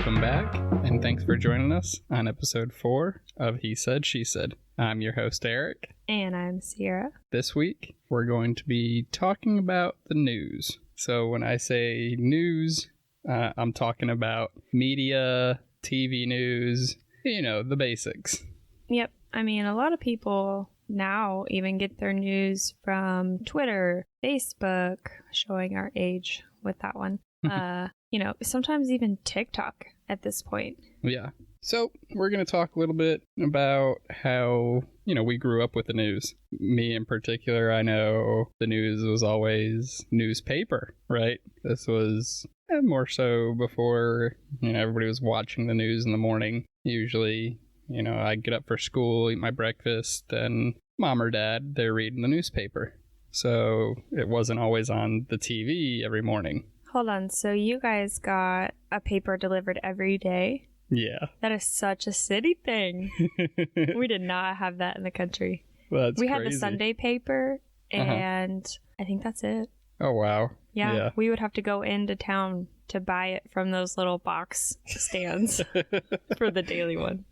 Welcome back, and thanks for joining us on episode 4 of He Said, She Said. I'm your host, Eric. And I'm Sierra. This week, we're going to be talking about the news. So when I say news, I'm talking about media, TV news, the basics. Yep. I mean, a lot of people now even get their news from Twitter, Facebook, showing our age with that one. Sometimes even TikTok at this point. Yeah. So we're going to talk a little bit about how, we grew up with the news. Me in particular, I know the news was always newspaper, right? This was more so before, everybody was watching the news in the morning. Usually, I'd get up for school, eat my breakfast, and mom or dad, they're reading the newspaper. So it wasn't always on the TV every morning. Hold on. So you guys got a paper delivered every day? Yeah. That is such a city thing. We did not have that in the country. Well, that's we crazy. had the Sunday paper, and I think that's it. Oh, wow. Yeah, we would have to go into town to buy it from those little box stands for the daily one.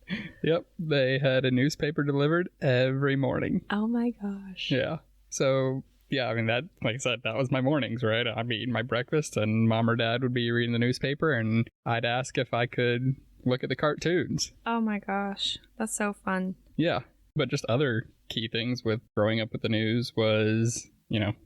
Yep. They had a newspaper delivered every morning. Oh, my gosh. Yeah. So... yeah, I mean, that, like I said, that was my mornings, right? I'd be eating my breakfast, and mom or dad would be reading the newspaper, and I'd ask if I could look at the cartoons. Oh my gosh, that's so fun. Yeah, but just other key things with growing up with the news was,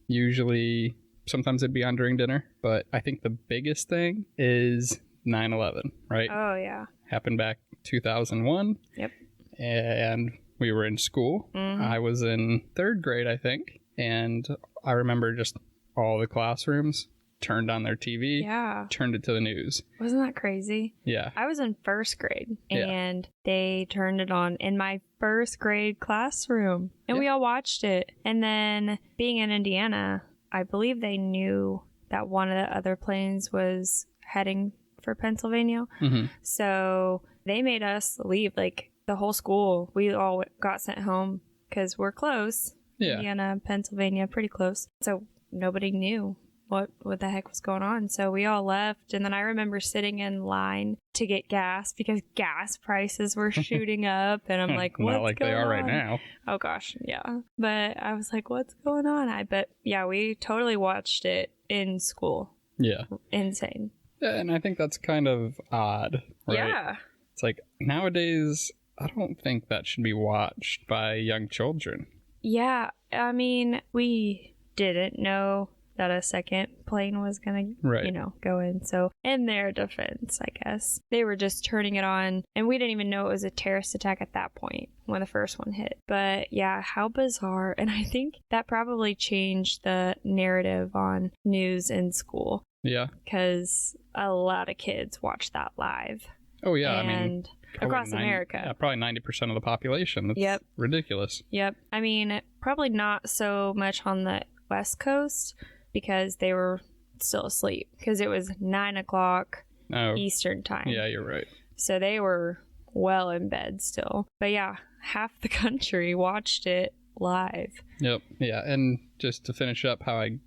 usually, sometimes it'd be on during dinner, but I think the biggest thing is 9/11, right? Oh, yeah. Happened back 2001. Yep. And we were in school. Mm-hmm. I was in 3rd grade, I think. And I remember just all the classrooms turned on their TV, turned it to the news. Wasn't that crazy? Yeah. I was in 1st grade, and they turned it on in my 1st grade classroom, and we all watched it. And then being in Indiana, I believe they knew that one of the other planes was heading for Pennsylvania. Mm-hmm. So they made us leave, like the whole school. We all got sent home because we're close. Yeah. Indiana, Pennsylvania, pretty close. So nobody knew what the heck was going on. So we all left. And then I remember sitting in line to get gas because gas prices were shooting up. And I'm like, what's not like going they are on? right now. Oh, gosh. Yeah. But I was like, what's going on? We totally watched it in school. Yeah. Insane. Yeah, and I think that's kind of odd, right? Yeah. It's like nowadays, I don't think that should be watched by young children. Yeah, I mean, we didn't know that a second plane was going to, go in. So in their defense, I guess, they were just turning it on. And we didn't even know it was a terrorist attack at that point when the first one hit. But yeah, how bizarre. And I think that probably changed the narrative on news in school. Yeah. Because a lot of kids watch that live. Oh, yeah. And across America. Yeah, probably 90% of the population. That's ridiculous. Yep. I mean, probably not so much on the West Coast because they were still asleep because it was 9 o'clock Eastern time. Yeah, you're right. So they were well in bed still. But yeah, half the country watched it live. Yep. Yeah. And just to finish up how I,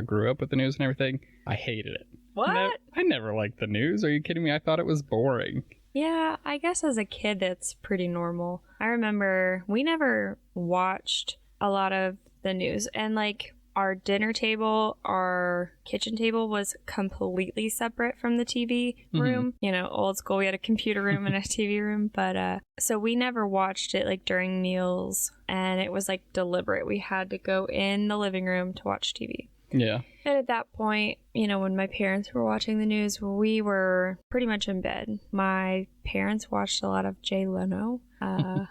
grew up with the news and everything, I hated it. What? I never liked the news. Are you kidding me? I thought it was boring. Yeah, I guess as a kid, that's pretty normal. I remember we never watched a lot of the news. And like our dinner table, our kitchen table was completely separate from the TV room. Mm-hmm. Old school, we had a computer room and a TV room. But so we never watched it like during meals. And it was like deliberate. We had to go in the living room to watch TV. Yeah. And at that point, when my parents were watching the news, we were pretty much in bed. My parents watched a lot of Jay Leno.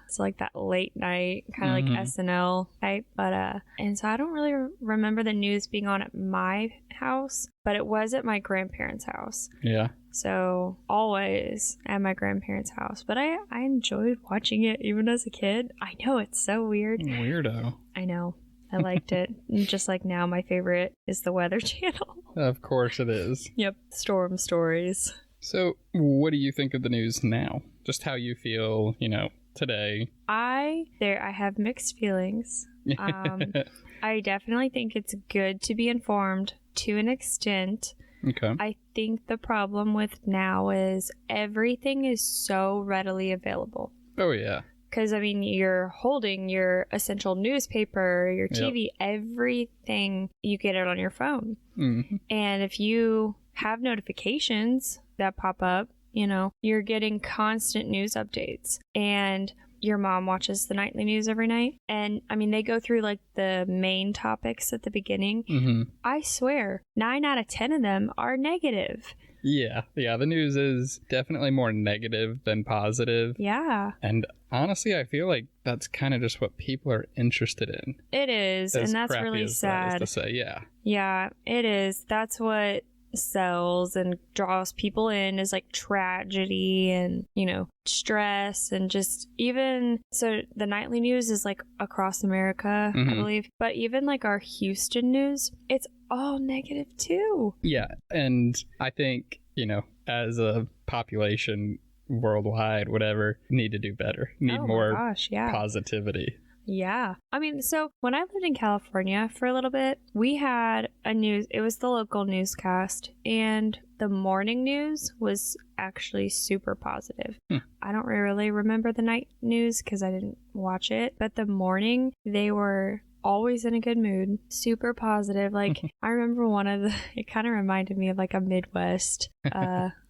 It's like that late night, kind of like SNL type. But, and so I don't really remember the news being on at my house, but it was at my grandparents' house. Yeah. So always at my grandparents' house. But I enjoyed watching it even as a kid. I know, it's so weird. Weirdo. I know. I liked it. Just like now, my favorite is the Weather Channel. Of course it is. Yep. Storm stories. So what do you think of the news now? Just how you feel, today. I have mixed feelings. I definitely think it's good to be informed to an extent. Okay. I think the problem with now is everything is so readily available. Oh, yeah. Because, I mean, you're holding your essential newspaper, your TV, everything, you get it on your phone. Mm-hmm. And if you have notifications that pop up, you know, you're getting constant news updates. And your mom watches the nightly news every night. And, I mean, they go through, like, the main topics at the beginning. Mm-hmm. I swear, 9 out of 10 of them are negative. Yeah. The news is definitely more negative than positive. Yeah. And honestly, I feel like that's kind of just what people are interested in. It is, and that's really sad. That is to say, yeah. Yeah, it is. That's what sells and draws people in, is like tragedy and, you know, stress, and just even so the nightly news is like across America, I believe, but even like our Houston news, it's all negative too. Yeah, and I think, you know, as a population worldwide, whatever, need to do better, need more positivity. Yeah. I mean, so when I lived in California for a little bit, we had it was the local newscast, and the morning news was actually super positive. I don't really remember the night news because I didn't watch it, but the morning, they were always in a good mood, super positive. Like, I remember it kind of reminded me of like a Midwest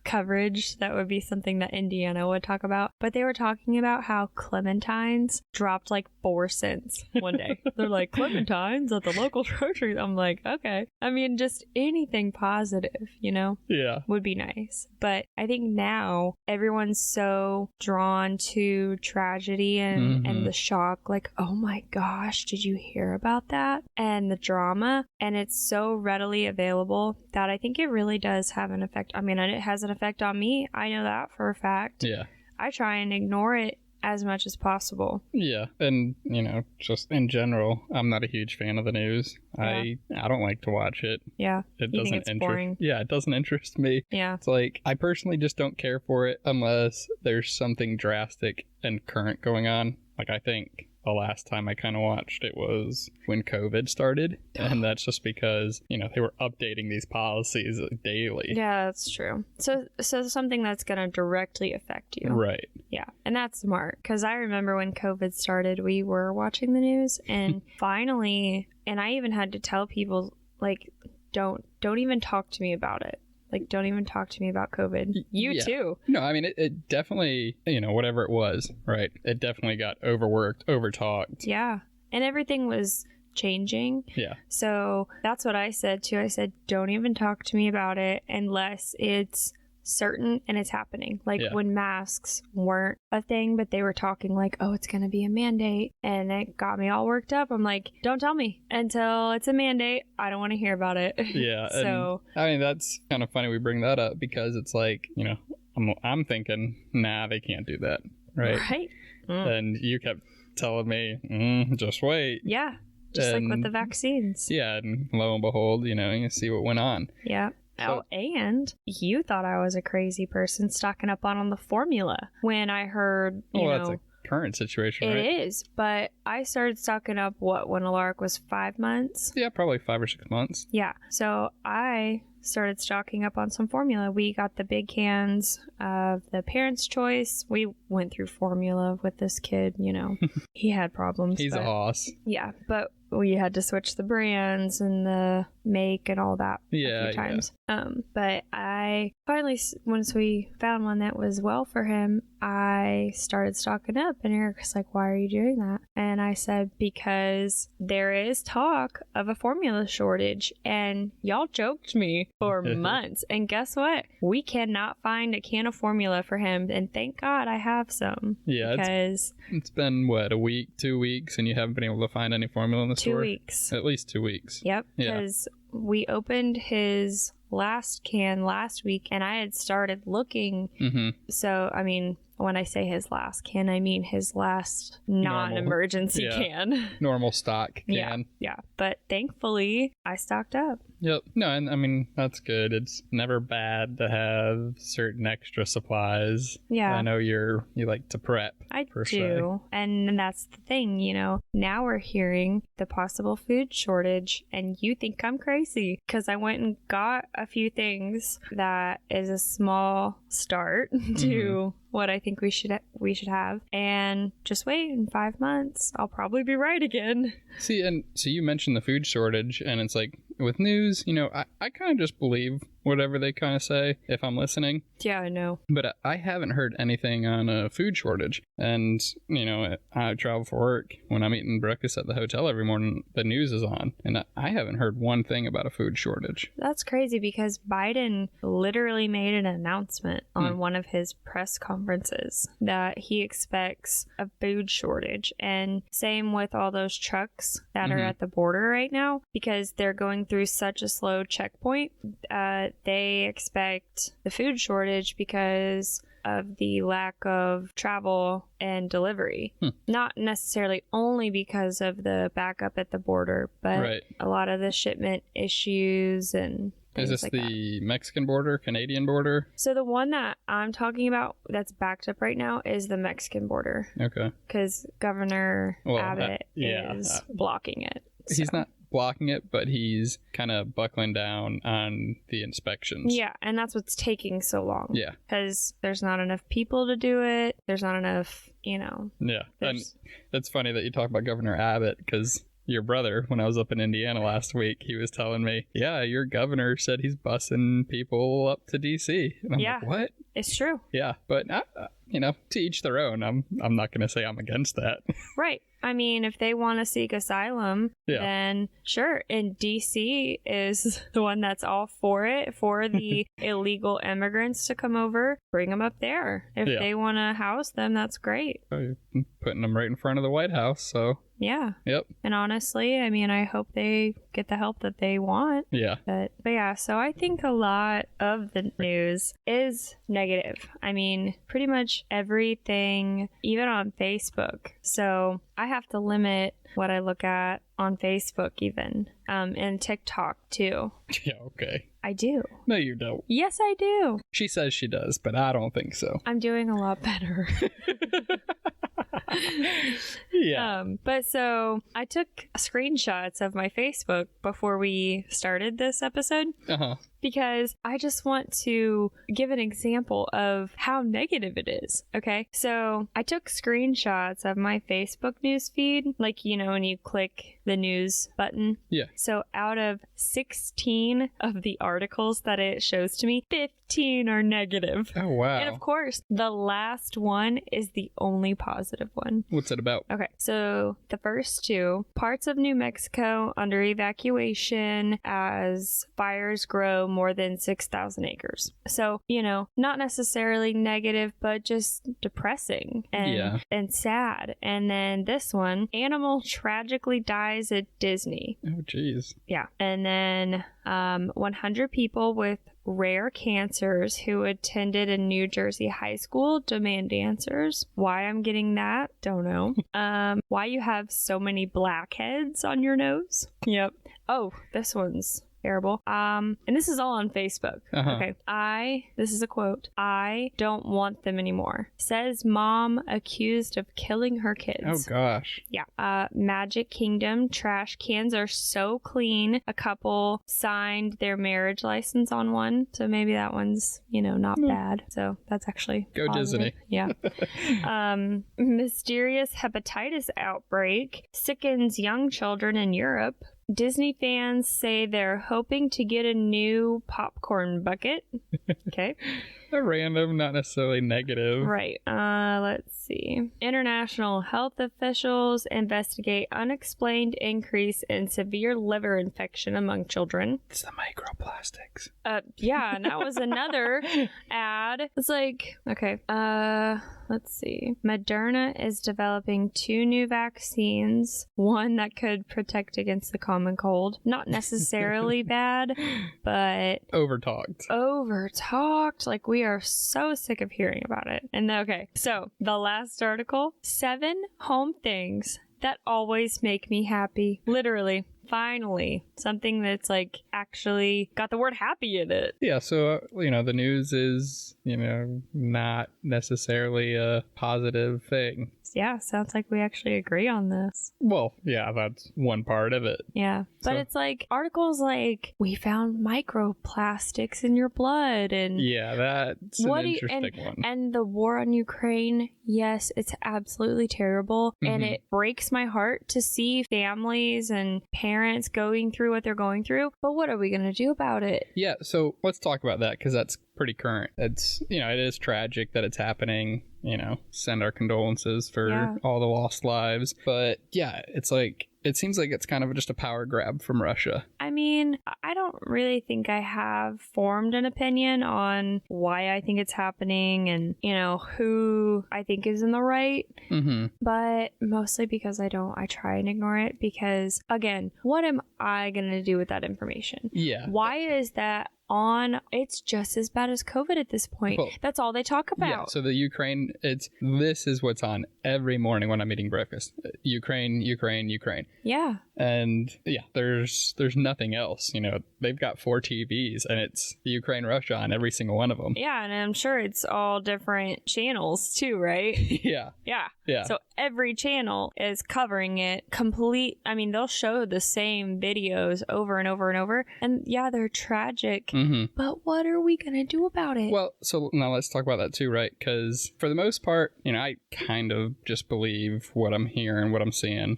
coverage. That would be something that Indiana would talk about. But they were talking about how clementines dropped like 4 cents one day. They're like, clementines at the local grocery. I'm like, okay. I mean, just anything positive, you know? Yeah. Would be nice. But I think now everyone's so drawn to tragedy and the shock. Like, oh my gosh, did you hear about that? And the drama. And it's so readily available that I think it really does have an effect. I mean, it has an effect on me. I know that for a fact. Yeah. I try and ignore it as much as possible. Yeah. And, you know, just in general, I'm not a huge fan of the news. Yeah. I don't like to watch it. Yeah. It you think it's boring. Yeah, it doesn't interest me. Yeah. It's like, I personally just don't care for it unless there's something drastic and current going on. Like, I think the last time I kind of watched it was when COVID started. And that's just because, you know, they were updating these policies daily. Yeah, that's true. So something that's going to directly affect you. Right. Yeah. And that's smart. Because I remember when COVID started, we were watching the news, and finally, and I even had to tell people, like, don't even talk to me about it. Like, don't even talk to me about COVID. You too. No, I mean, it definitely, you know, whatever it was, right? It definitely got overworked, overtalked. Yeah. And everything was changing. Yeah. So that's what I said too. I said, don't even talk to me about it unless it's certain and it's happening. Like when masks weren't a thing, but they were talking like, oh, it's going to be a mandate. And it got me all worked up. I'm like, don't tell me until it's a mandate. I don't want to hear about it. Yeah. So, I mean, that's kind of funny we bring that up because it's like, you know, I'm thinking, nah, they can't do that. Right. Right. And you kept telling me, just wait. Yeah. Just like with the vaccines. Yeah. And lo and behold, you know, you see what went on. Yeah. So, and you thought I was a crazy person stocking up on the formula when I heard, you know. That's a current situation, right? It is, but I started stocking up, when Alaric was 5 months? Yeah, probably 5 or 6 months. Yeah. So I started stocking up on some formula. We got the big cans of the Parents' Choice. We went through formula with this kid, you know. He had problems. He's a hoss. Yeah, but we had to switch the brands and the make and all that a few times. But I finally, once we found one that was well for him, I started stocking up, and Eric's like, why are you doing that? And I said, because there is talk of a formula shortage, and y'all joked me for months. And guess what? We cannot find a can of formula for him, and thank God I have some. Yeah, because it's been, a week, 2 weeks, and you haven't been able to find any formula in the store? 2 weeks. At least 2 weeks. Yep, because we opened his last can last week, and I had started looking. So, I mean, when I say his last can, I mean his last non-emergency can. Normal stock can. Yeah. But thankfully, I stocked up. Yep. No, and I mean, that's good. It's never bad to have certain extra supplies. Yeah. I know you like to prep. I per do. se. And that's the thing, now we're hearing the possible food shortage, and you think I'm crazy because I went and got a few things that is a small start to what I think we should have, and just wait, in 5 months I'll probably be right again. See, and so you mentioned the food shortage, and it's like with news, I kind of just believe whatever they kind of say if I'm listening. Yeah, I know. But I haven't heard anything on a food shortage. And, I travel for work. When I'm eating breakfast at the hotel every morning, the news is on. And I haven't heard one thing about a food shortage. That's crazy because Biden literally made an announcement on one of his press conferences that he expects a food shortage. And same with all those trucks that are at the border right now, because they're going through such a slow checkpoint. They expect the food shortage because of the lack of travel and delivery. Not necessarily only because of the backup at the border, but a lot of the shipment issues and things. Is this like the Mexican border, Canadian border? So the one that I'm talking about that's backed up right now is the Mexican border. Okay. Because Governor Abbott is blocking it. So. He's not blocking it, but he's kind of buckling down on the inspections. Yeah, and that's what's taking so long. Yeah. Because there's not enough people to do it. There's not enough, Yeah. And it's funny that you talk about Governor Abbott, because your brother, when I was up in Indiana last week, he was telling me, yeah, your governor said he's busing people up to D.C. And I'm like, what? It's true. Yeah, but, to each their own. I'm not going to say I'm against that. Right. I mean, if they want to seek asylum, then sure. And D.C. is the one that's all for it, for the illegal immigrants to come over, bring them up there. If they want to house them, that's great. Putting them right in front of the White House, so... Yeah. Yep. And honestly, I mean, I hope they get the help that they want. Yeah. But yeah, so I think a lot of the news is negative. I mean, pretty much everything, even on Facebook. So I have to limit what I look at on Facebook even, and TikTok too. Yeah, okay. I do. No, you don't. Yes, I do. She says she does, but I don't think so. I'm doing a lot better. Yeah. But so I took screenshots of my Facebook before we started this episode. Because I just want to give an example of how negative it is. Okay. So I took screenshots of my Facebook news feed, like, when you click the news button. Yeah. So out of 16 of the articles that it shows to me, 15 are negative. Oh, wow. And of course, the last one is the only positive one. What's it about? Okay. So the first two, parts of New Mexico under evacuation as fires grow more than 6,000 acres. So, not necessarily negative, but just depressing and sad. And then this one, animal tragically dies at Disney. Oh, geez. Yeah. And then 100 people with rare cancers who attended a New Jersey high school demand answers. Why I'm getting that? Don't know. Why you have so many blackheads on your nose? Yep. Oh, this one's terrible. And this is all on Facebook. Okay. This is a quote. I don't want them anymore. Says mom accused of killing her kids. Oh gosh. Yeah. Magic Kingdom trash cans are so clean. A couple signed their marriage license on one. So maybe that one's, not bad. So that's actually go positive. Disney. Yeah. Mysterious hepatitis outbreak sickens young children in Europe. Disney fans say they're hoping to get a new popcorn bucket. Okay. A random, not necessarily negative. Right. Let's see. International health officials investigate unexplained increase in severe liver infection among children. It's the microplastics. Yeah, and that was another ad. It's like, okay. Let's see. Moderna is developing 2 new vaccines. One that could protect against the common cold. Not necessarily bad, but... Overtalked. Like, we are so sick of hearing about it. And okay, so the last article, 7 home things that always make me happy. Literally. Finally, something that's like actually got the word happy in it. Yeah, so, the news is, not necessarily a positive thing. Yeah, sounds like we actually agree on this. Well, yeah, that's one part of it. Yeah, but it's like articles like, we found microplastics in your blood, and yeah, that's an interesting one. And the war on Ukraine, yes, it's absolutely terrible, and it breaks my heart to see families and parents going through what they're going through. But what are we going to do about it? Yeah, so let's talk about that, because that's pretty current. It's, it is tragic that it's happening. Send our condolences for all the lost lives. But yeah, it's like, it seems like it's kind of just a power grab from Russia. I mean, I don't really think I have formed an opinion on why I think it's happening and, who I think is in the right. But mostly because I try and ignore it because, again, what am I going to do with that information? Yeah. Why is that it's just as bad as COVID at this point. Well, that's all they talk about. Yeah, so the Ukraine, this is what's on every morning when I'm eating breakfast. Ukraine. Yeah. And yeah, there's nothing else. They've got 4 TVs and it's Ukraine, Russia on every single one of them. Yeah, and I'm sure it's all different channels too, right? Yeah. So every channel is covering it they'll show the same videos over and over and over. And yeah, they're tragic. But what are we going to do about it? Well, so now let's talk about that too, right? Because for the most part, I kind of just believe what I'm hearing, what I'm seeing.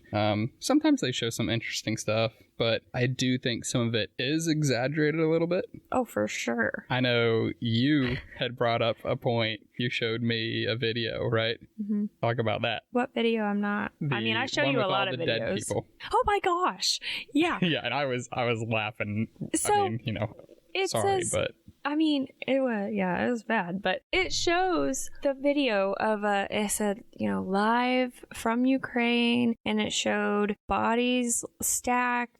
Sometimes they show some interesting stuff, but I do think some of it is exaggerated a little bit. Oh, for sure. I know you had brought up a point. You showed me a video, right? Talk about that. What video? I'm not. I show you a lot of videos. Dead people. Oh my gosh. Yeah. Yeah, and I was laughing. So, it was bad, but it shows the video of it said, live from Ukraine, and it showed bodies stacked,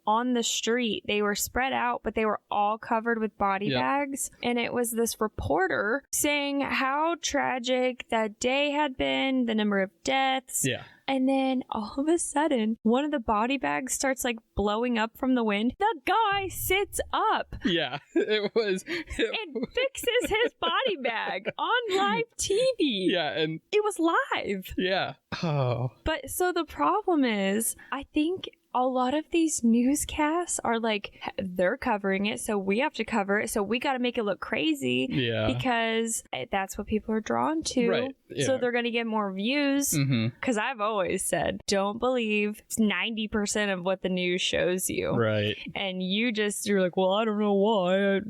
on the street. They were spread out, but they were all covered with body bags. And it was this reporter saying how tragic that day had been, the number of deaths. Yeah. And then all of a sudden, one of the body bags starts like blowing up from the wind. The guy sits up. Yeah, it was. And fixes his body bag on live TV. Yeah, and it was live. Yeah. Oh. But so the problem is, I think a lot of these newscasts are like, they're covering it, so we have to cover it, so we got to make it look crazy. Yeah. Because that's what people are drawn to. Right. Yeah. So they're going to get more views. Because I've always said, don't believe 90% of what the news shows you. Right. And you're like, well, I don't know why.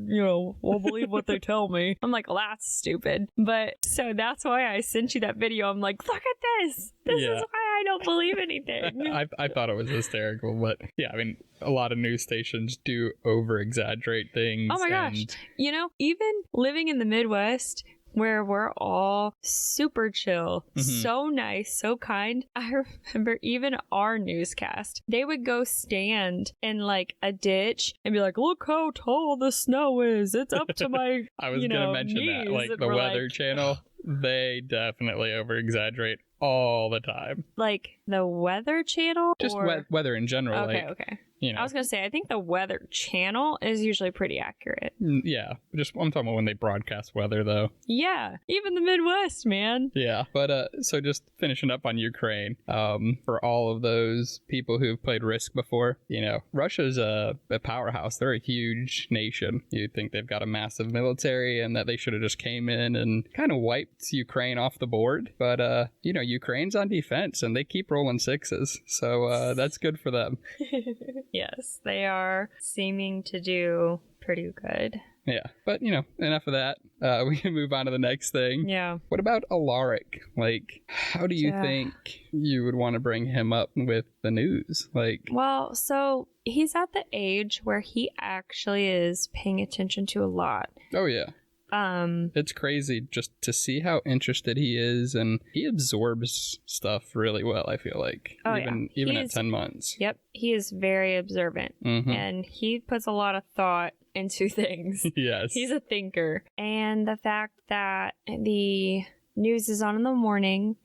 Won't believe what they tell me. I'm like, well, that's stupid. But so that's why I sent you that video. I'm like, look at this. This is why I don't believe anything. I thought it was hysterical, but yeah, a lot of news stations do over exaggerate things. Oh my gosh. Even living in the Midwest, where we're all super chill, so nice, so kind. I remember even our newscast, they would go stand in like a ditch and be like, look how tall the snow is. It's up to my I was going to mention knees. that, like the Weather Channel, they definitely over exaggerate all the time. Like the Weather Channel? Just weather in general. Okay. I was going to say, I think the Weather Channel is usually pretty accurate. Yeah. I'm talking about when they broadcast weather, though. Yeah. Even the Midwest, man. Yeah. But so just finishing up on Ukraine, for all of those people who've played Risk before, Russia's a powerhouse. They're a huge nation. You'd think they've got a massive military and that they should have just came in and kind of wiped Ukraine off the board. But, Ukraine's on defense and they keep rolling sixes. So that's good for them. Yes, they are seeming to do pretty good. Yeah, but, enough of that. We can move on to the next thing. Yeah. What about Alaric? Like, how do you think you would want to bring him up with the news? Well, so he's at the age where he actually is paying attention to a lot. Oh, yeah. It's crazy just to see how interested he is, and he absorbs stuff really well, I feel like. Even at 10 months. Yep, he is very observant, and he puts a lot of thought into things. Yes. He's a thinker. And the fact that the news is on in the morning,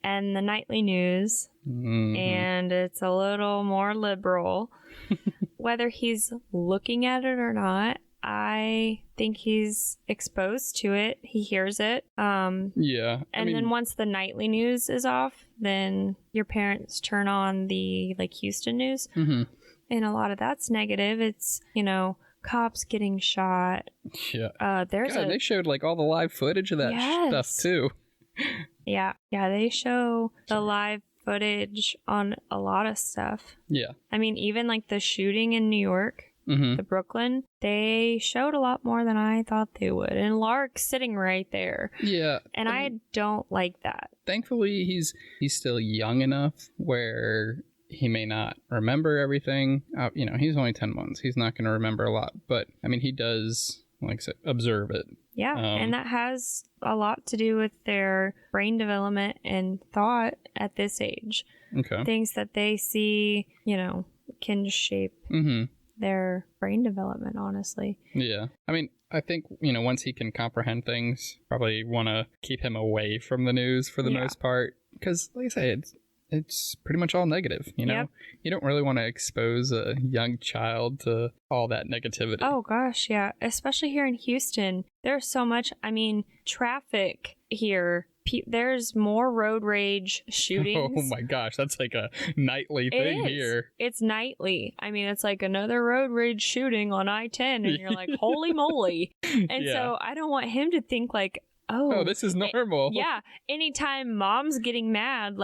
and the nightly news, and it's a little more liberal. Whether he's looking at it or not, I think he's exposed to it. He hears it. Yeah. And then once the nightly news is off, then your parents turn on the Houston news. Mm-hmm. And a lot of that's negative. It's, cops getting shot. Yeah. There's they showed all the live footage of that stuff too. Yeah. Yeah, they show the live footage on a lot of stuff. Yeah. I mean, even the shooting in New York, the Brooklyn, they showed a lot more than I thought they would. And Lark's sitting right there. Yeah. And I don't like that. Thankfully, he's still young enough where he may not remember everything. He's only 10 months. He's not going to remember a lot. But, I mean, he does, like I said, observe it. Yeah, and that has a lot to do with their brain development and thought at this age. Okay. Things that they see, can shape their brain development, honestly. Yeah. I mean, I think, once he can comprehend things, probably want to keep him away from the news for the most part. Because, like I say, it's pretty much all negative, Yep. You don't really want to expose a young child to all that negativity. Oh gosh, yeah, especially here in Houston. There's so much, traffic here. There's more road rage shootings. Oh my gosh, that's like a nightly thing here. It's nightly. I mean, it's like another road rage shooting on I-10 and you're like, holy moly. And so I don't want him to think oh, this is normal. Yeah. Anytime mom's getting mad,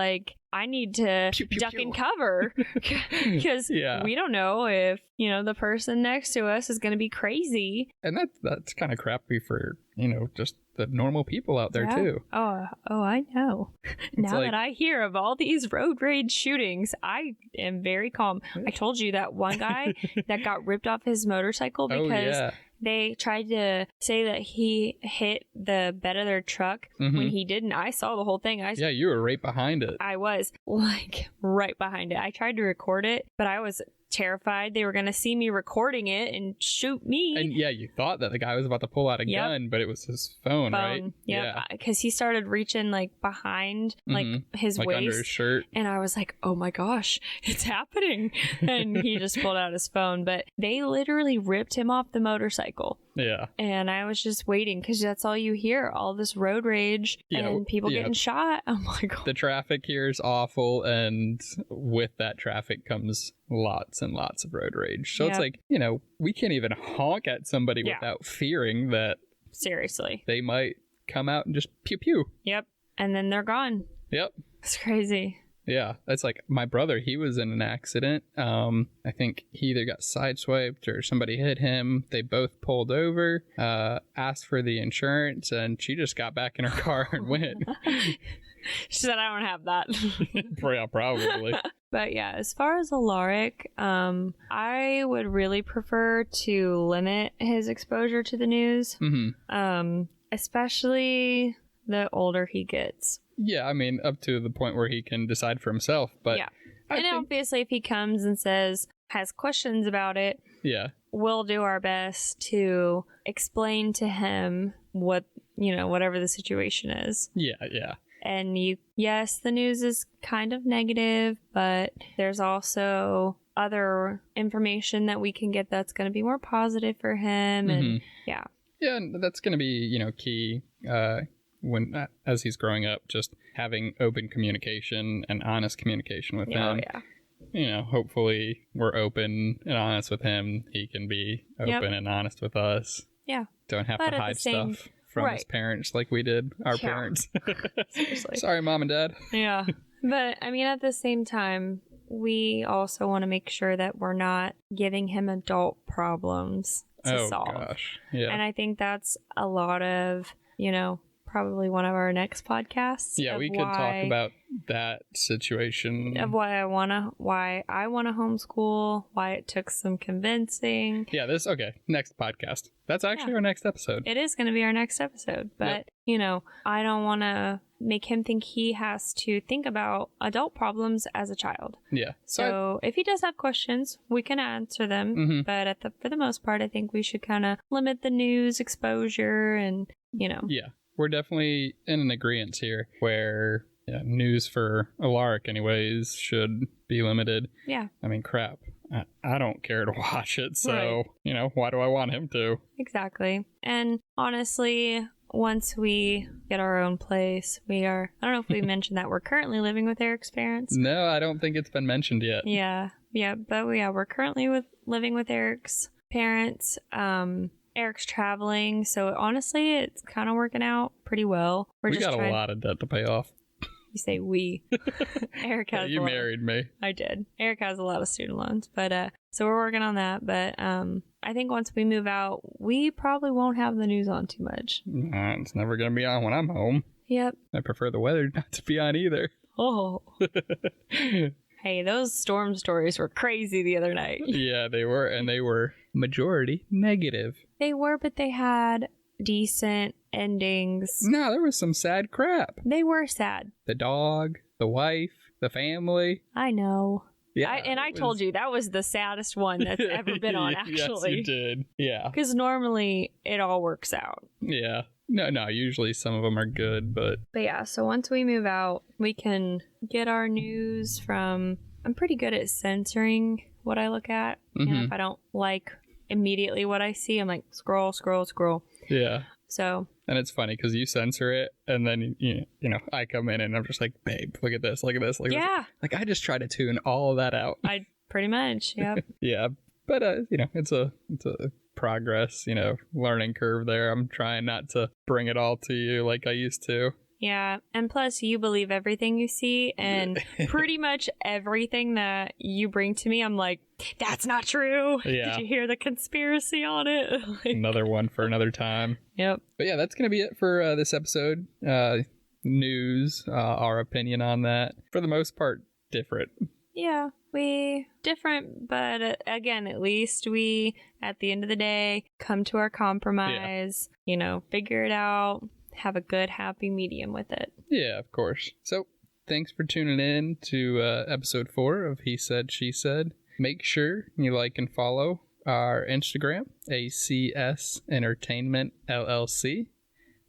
I need to pew, pew, duck pew. and cover because we don't know if, the person next to us is going to be crazy. And that's kind of crappy for, just the normal people out there too. Oh, I know. Now that I hear of all these road rage shootings, I am very calm. I told you that one guy that got ripped off his motorcycle because they tried to say that he hit the bed of their truck when he didn't. I saw the whole thing. Yeah, you were right behind it. I was right behind it. I tried to record it, but I was terrified they were going to see me recording it and shoot me. And you thought that the guy was about to pull out a gun, but it was his phone, right? Yep. Yeah, because he started reaching behind his waist, under his shirt, and I was like, oh my gosh, it's happening. And he just pulled out his phone, but they literally ripped him off the motorcycle. Yeah. And I was just waiting because that's all you hear, all this road rage and people getting shot. Oh my god. The traffic here is awful, and with that traffic comes lots and lots of road rage. So it's we can't even honk at somebody without fearing that seriously they might come out and just pew pew. Yep. And then they're gone. Yep. It's crazy. Yeah, that's like my brother. He was in an accident. I think he either got sideswiped or somebody hit him. They both pulled over, asked for the insurance, and she just got back in her car and went. She said, I don't have that. Yeah, probably. But yeah, as far as Alaric, I would really prefer to limit his exposure to the news, especially the older he gets. Yeah, I mean, up to the point where he can decide for himself. But yeah, obviously, if he comes and has questions about it, we'll do our best to explain to him whatever the situation is. Yeah, yeah. And yes, the news is kind of negative, but there's also other information that we can get that's going to be more positive for him. And yeah, and that's going to be, key when as he's growing up, just having open communication and honest communication with him. Hopefully we're open and honest with him. He can be open and honest with us. Yeah. Don't have to hide stuff from his parents like we did our parents. Seriously. Sorry, Mom and Dad. Yeah. But I mean, at the same time, we also want to make sure that we're not giving him adult problems to solve. Gosh. Yeah. And I think that's a lot of, probably one of our next podcasts. Yeah, we could talk about that situation. Of why I want to homeschool, why it took some convincing. Yeah, next podcast. That's actually our next episode. It is going to be our next episode. But, I don't want to make him think he has to think about adult problems as a child. Yeah. So if he does have questions, we can answer them. But for the most part, I think we should kind of limit the news exposure and, Yeah. We're definitely in an agreement here where Yeah, news for Alaric anyways should be limited. Yeah. I mean, crap. I don't care to watch it, so, Right. Why do I want him to? Exactly. And honestly, once we get our own place, I don't know if we mentioned that we're currently living with Eric's parents. No, I don't think it's been mentioned yet. Yeah. But we're currently living with Eric's parents. Eric's traveling, so honestly, it's kind of working out pretty well. We got a lot of debt to pay off. You say we. Eric has. You married me. I did. Eric has a lot of student loans, but so we're working on that. But I think once we move out, we probably won't have the news on too much. It's never gonna be on when I'm home. Yep. I prefer the weather not to be on either. Oh. Hey, those storm stories were crazy the other night. Yeah, they were, and they were majority negative. They were, but they had decent endings. No, there was some sad crap. They were sad. The dog, the wife, the family. I know. Yeah, I told you that was the saddest one that's ever been on, actually. Yes, you did. Yeah. Because normally it all works out. Yeah. No, usually some of them are good, but yeah, so once we move out, we can get our news from... I'm pretty good at censoring what I look at. Mm-hmm. You know, if I don't like immediately what I see, I'm like, scroll. Yeah. So... And it's funny because you censor it, and then, I come in and I'm just like, babe, look at this. Yeah. Like, I just try to tune all of that out. I pretty much, yep. Yeah. But, it's a progress, learning curve there. I'm trying not to bring it all to you like I used to. Yeah, and plus you believe everything you see, and pretty much everything that you bring to me, I'm like, that's not true. Yeah. Did you hear the conspiracy on it? Another one for another time. Yep. But yeah, that's going to be it for this episode. News, our opinion on that. For the most part, different. Yeah, we different, but again, at least we, at the end of the day, come to our compromise, figure it out. Have a good, happy medium with it. Yeah, of course. So, thanks for tuning in to episode 4 of He Said, She Said. Make sure you like and follow our Instagram, ACS Entertainment LLC,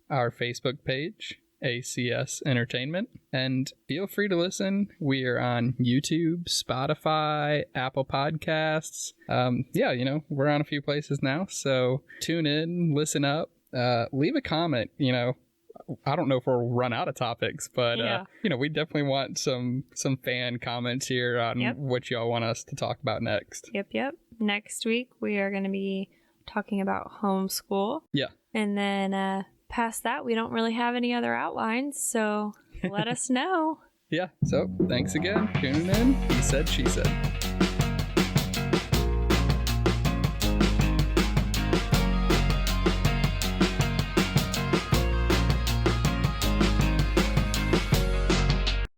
our Facebook page, ACS Entertainment, and feel free to listen. We are on YouTube, Spotify, Apple Podcasts. We're on a few places now, so tune in, listen up. Leave a comment. I don't know if we'll run out of topics, but we definitely want some fan comments here on what y'all want us to talk about next. Yep. Next week we are going to be talking about homeschool. Yeah. And then past that we don't really have any other outlines, so let us know. Yeah. So thanks again. Tuning in. He said, she said.